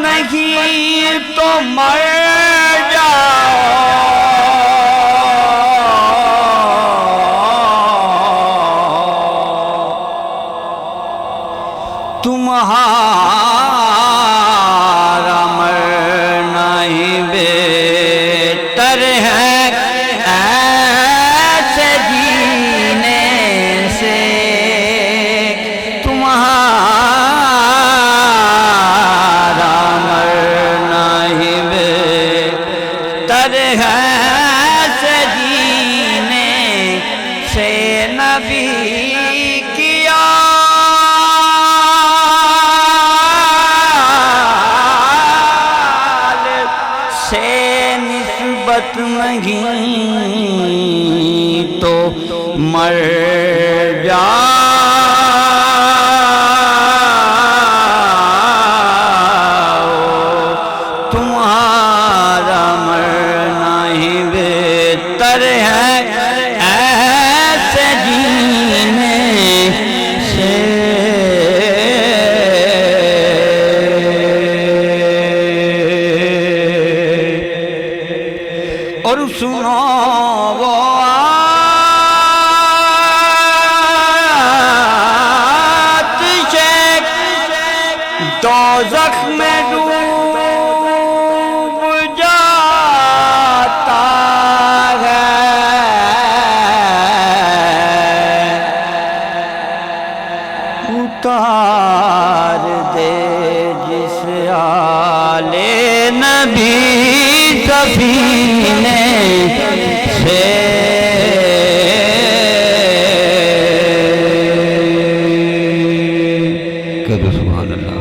नहीं तो मर जाओ, तुम्हारा मरना ही बेहतर है ऐसे जीने से। तुम्हारा मरना ही बेहतर है ऐसे जीने से। नबी किया से निस्बत नहीं तो मर जाओ, तुम्हारा मरना ही बेहतर है ऐसे जीने से। और सुनो वो आतिशे दोज़ख में डूब जाता है, उतार दे जिस आले नबी सफीने से। करो सुभान अल्लाह,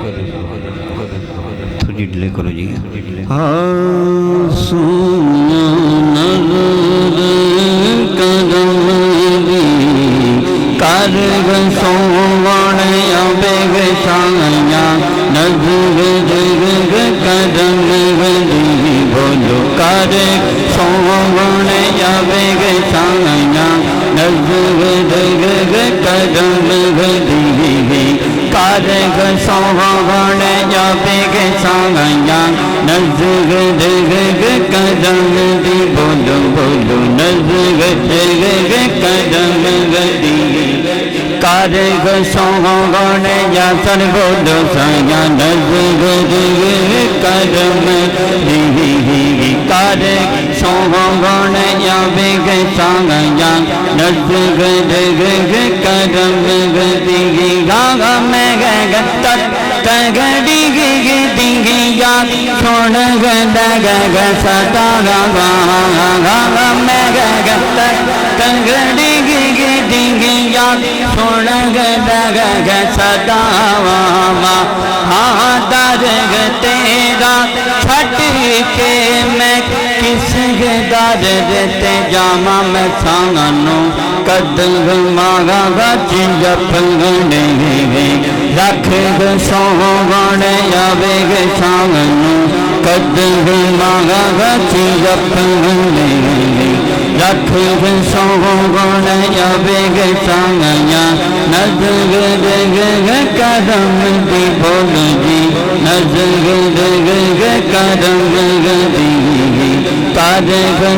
थोड़ी डिले करो जी। हाँ सुनो नज़र कदम दी कर सोवण अबेग साया नज़र जग कदम दी बोलो कर सोवण अबेग साया नज़र जग कदम दी कर सोवण अबेग साया नज़र जग कदम दी बोलो बोलो नज़र जग कदम दी कर सोवण या सर्वोदो साया नज़र कदम दी कर सोवण या बेग साया नज़र कदम दी गागा में ग तगड़ी दी या छोड़ ग सता गागा में ग तगड़ी दी या छोड़ ग सदावा हाँ दर्ग तेरा छट के मैं किस दर देते जामा मैं सांगनो कदम मागा गंडे रख सोवण अबेग सांगनो कदम मागा गंडे रख सोवण अबेग सांगया नज़र कदम दी बोल जी नज़र कदम दी कर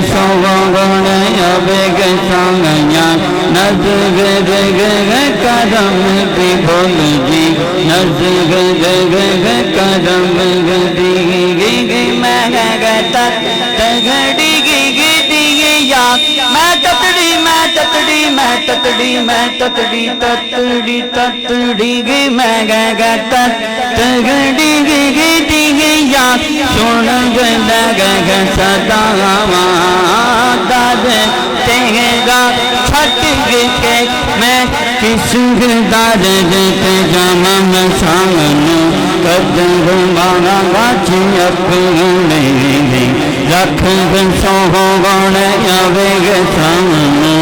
सोवण अबेग सांगया नज़र कदम दी बोल जी नज़र कदम दी मैं तगड़ी या मैं ततड़ी मैं ततड़ी मैं ततड़ी मैं ततड़ी ततड़ी ततड़ी गी मैं तगड़ी गी या सुन ग सदा दर तेरा छट के मैं किस दर देते जामा मैं सांगनो कदम मारा गाची अपने रख सोवण अबेग सांगनो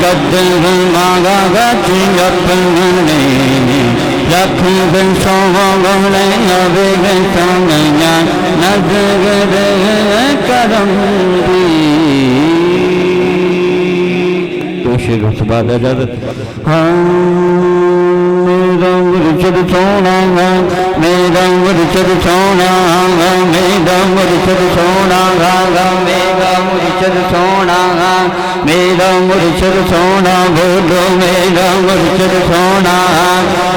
कदम मारा गाची अपने रख सोवण अबेग सांगया नज़र कदम दी। तो शेर बाद इजाजत। हाँ मुर्शिद सोना, मेरा मुर्शिद सोना, मेरा मुर्शिद सोना, मेरा मुर्शिद सोना, मेरा मुर्शिद सोना, बोलो मेरा मुर्शिद सोना,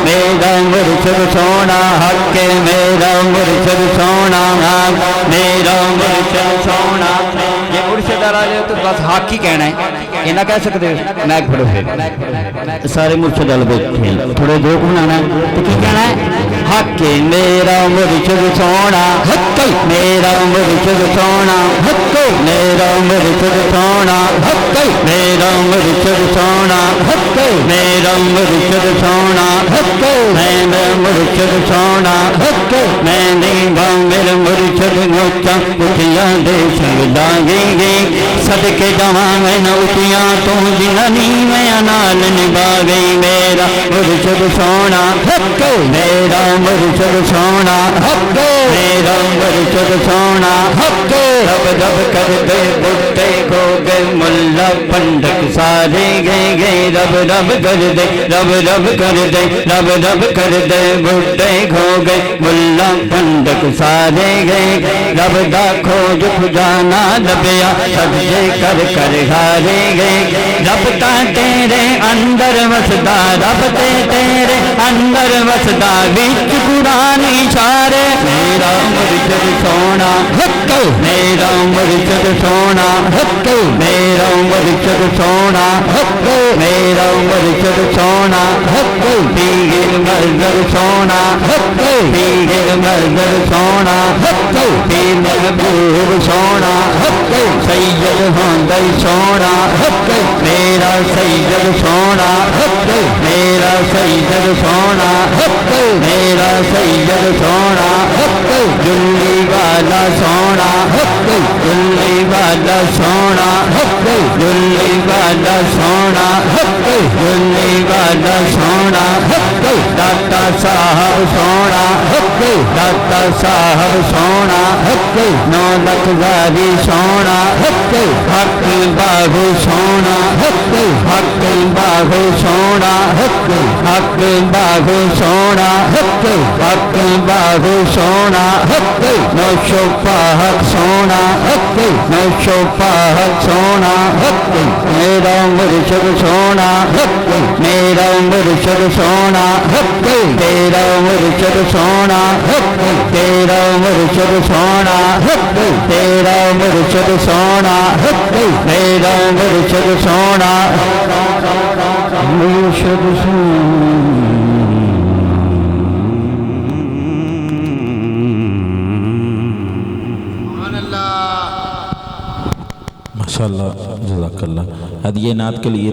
मेरा मुर्शिद सोना, हक मेरा मुर्शिद सोना, मेरा मुर्शिद सोना। ये मुर्शिद आ रहा है तो बस हक ही कहना है, ये ना कह सकते मैं पढ़ो फिर सारे मुर्शिद वाले बैठे थोड़े जोक बनाना तो की कहना है, हक मेरा मुर्शिद सोना, हक मेरा मुर्शिद सोना, हक मेरा मुर्शिद सोना, हक मेरा मुर्शिद सोना, हक मेरा मुर्शिद सोना, हक मेरा मुर्शिद सोना, हक मैंने मेरे मुर्शिद नोचा उठिया दे संग लागे सदके जवा मैं नौतिया तो जिननी मैं नाल निभा गई। मेरा मुर्शिद सोना, हक मेरा मुर्शिद सोना, हक मेरा मुर्शिद सोना, हक रब रब कर दे बुट्टे को गए मुल्ला पंडक सारे गए रब रब कर दे, रब रब कर दे, रब रब कर दे बुट्टे खो गए मुल्ला पंडक सारे गए। रब दा खोज खुजाना लभया सजदे कर कर हारे गए। रब ता तेरे अंदर वसदा, रब ते तेरे अंदर वसदा विच कुरान इशारे। मेरा मुर्शिद सोना, हक मेरा मुर्शिद सोना, हक मेरा मुर्शिद सोना, हक मेरा मुर्शिद सोना, हक पीर मजर सोना, हक पीर मजर सोना, हक पीर महबूब सोना, हक सैयद होंदई सोना, हक मेरा सैयद सोना, हक मेरा सैयद सोना, हक मेरा सैयद सोना, हक जुल्ली वाला सोना, हक जुल्ली वाला सोना, हक जुल्ली वाला सोना, हक जुल्ली वाला सोना, हक दाता साहब सोना, हक दाता साहब सोना, हक 9 लख ज़ारी सोना, हक हक बाबू सोना, हक हक बाबू सोना, हक हक बाबू सोना, हक हक बाबू सोना, हक नौशो पाहक सोना, हक नौशो पाहक सोना, हक मेरा मुर्शिद सोना, हक मेरा मुर्शिद सोना, हक तेरा मुर्शिद सोना, हक तेरा मुर्शिद सोना, हक तेरा मुर्शिद सोना, हक मेरा मुर्शिद सोना, मुर्शिद सोना। माशाअल्लाह, जज़ाकल्लाह। हदिये नात के लिए